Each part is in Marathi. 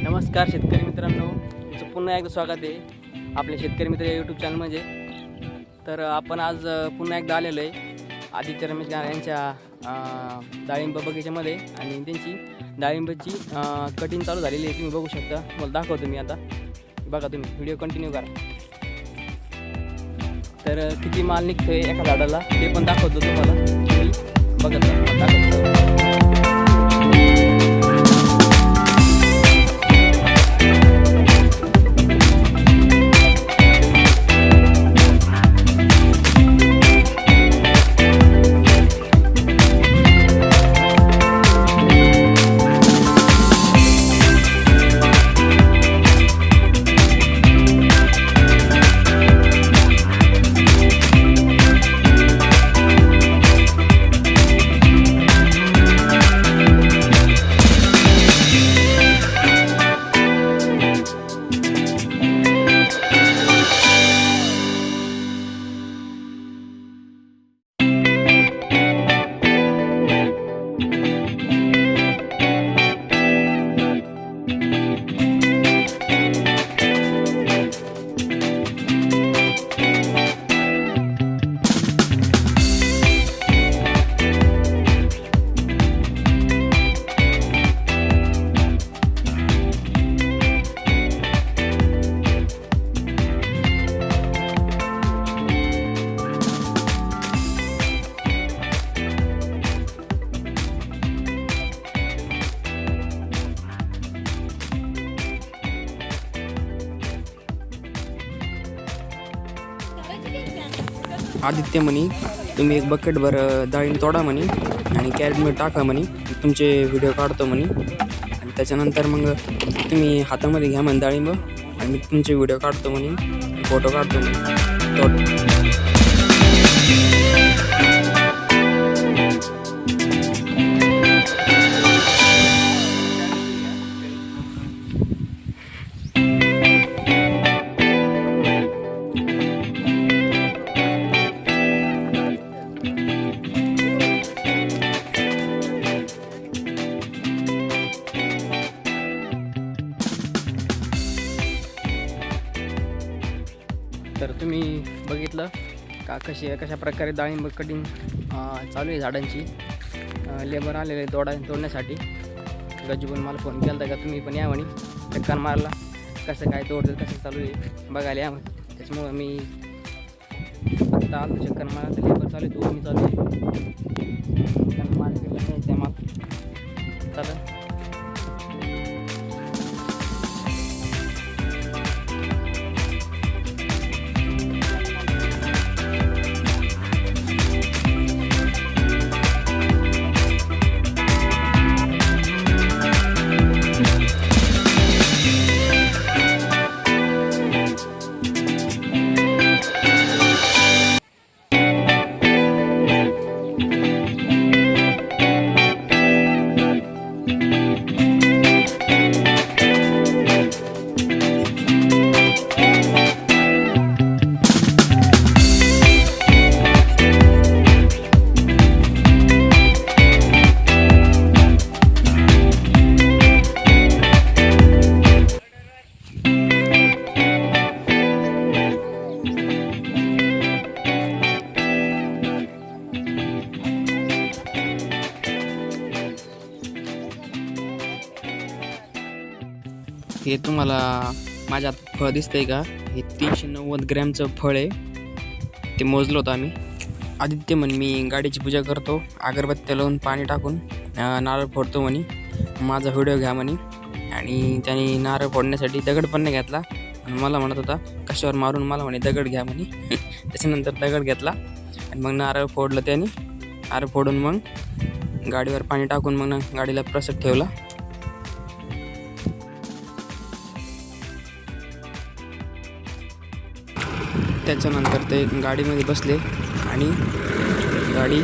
नमस्कार शेतकरी मित्रांनो, तुमचं पुन्हा एकदा स्वागत आहे आपल्या शेतकरी मित्र या यूट्यूब चॅनलमध्ये. तर आपण आज पुन्हा एकदा आलेलो आहे आदित्य रमेश गार यांच्या डाळिंब बगीच्यामध्ये आणि त्यांची डाळिंबाची कटिंग चालू झालेली आहे. तुम्ही बघू शकता, मला दाखवतो मी आता. बघा तुम्ही व्हिडिओ कंटिन्यू करा. तर किती माल निघतो आहे एका झाडाला ते पण दाखवतो तुम्हाला. तुम्ही बघत दाखवतो. आदित्य म्हणी तुम्ही एक बकेटभर डाळिंब तोडा म्हणे आणि कॅरेटमध्ये टाका म्हणे, तुमचे व्हिडिओ काढतो म्हणे. आणि त्याच्यानंतर मग तुम्ही हातामध्ये घ्या म्हणे डाळिंब आणि मी तुमचे व्हिडिओ काढतो म्हणे, फोटो काढतो म्हणे. तर तुम्ही बघितलं का कशा प्रकारे डाळिंब कटिंग चालू आहे झाडांची. लेबर आलेले तोडण्यासाठी. गजून मला फोन केला होता का तुम्ही पण या म्हणे चक्कर मारला, कसं काय तोडतं कसं चालू आहे बघायला या म्हणे. त्याच्यामुळं मी आता आलो चक्कर मारा. तर लेबर चालू आहे, तो मी चालू आहे मार्केटला न्यायचं आहे माल. चालेल. हे तुम्हाला माझ्या हातात फळ दिसतंय का? हे 390 ग्रॅमचं फळ आहे. ते मोजलं होतं आम्ही. आदित्य म्हणे मी गाडीची पूजा करतो, अगरबत्त्या लावून पाणी टाकून नारळ फोडतो म्हणे, माझा व्हिडिओ घ्या म्हणे. आणि त्याने नारळ फोडण्यासाठी दगड पण नाही घेतला. आणि मला म्हणत होता कशावर मारून, मला म्हणे दगड घ्या म्हणे. त्याच्यानंतर दगड घेतला आणि मग नारळ फोडलं त्याने. नारळ फोडून मग गाडीवर पाणी टाकून मग गाडीला प्रसाद ठेवला. त्याच्यानंतर ते गाडीमध्ये बसले आणि गाडी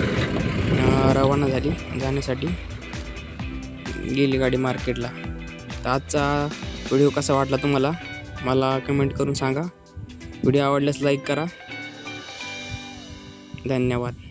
रवाना झाली जाण्यासाठी. गेली गाडी मार्केटला. तर आजचा व्हिडिओ कसा वाटला तुम्हाला मला कमेंट करून सांगा. व्हिडिओ आवडल्यास लाईक करा. धन्यवाद.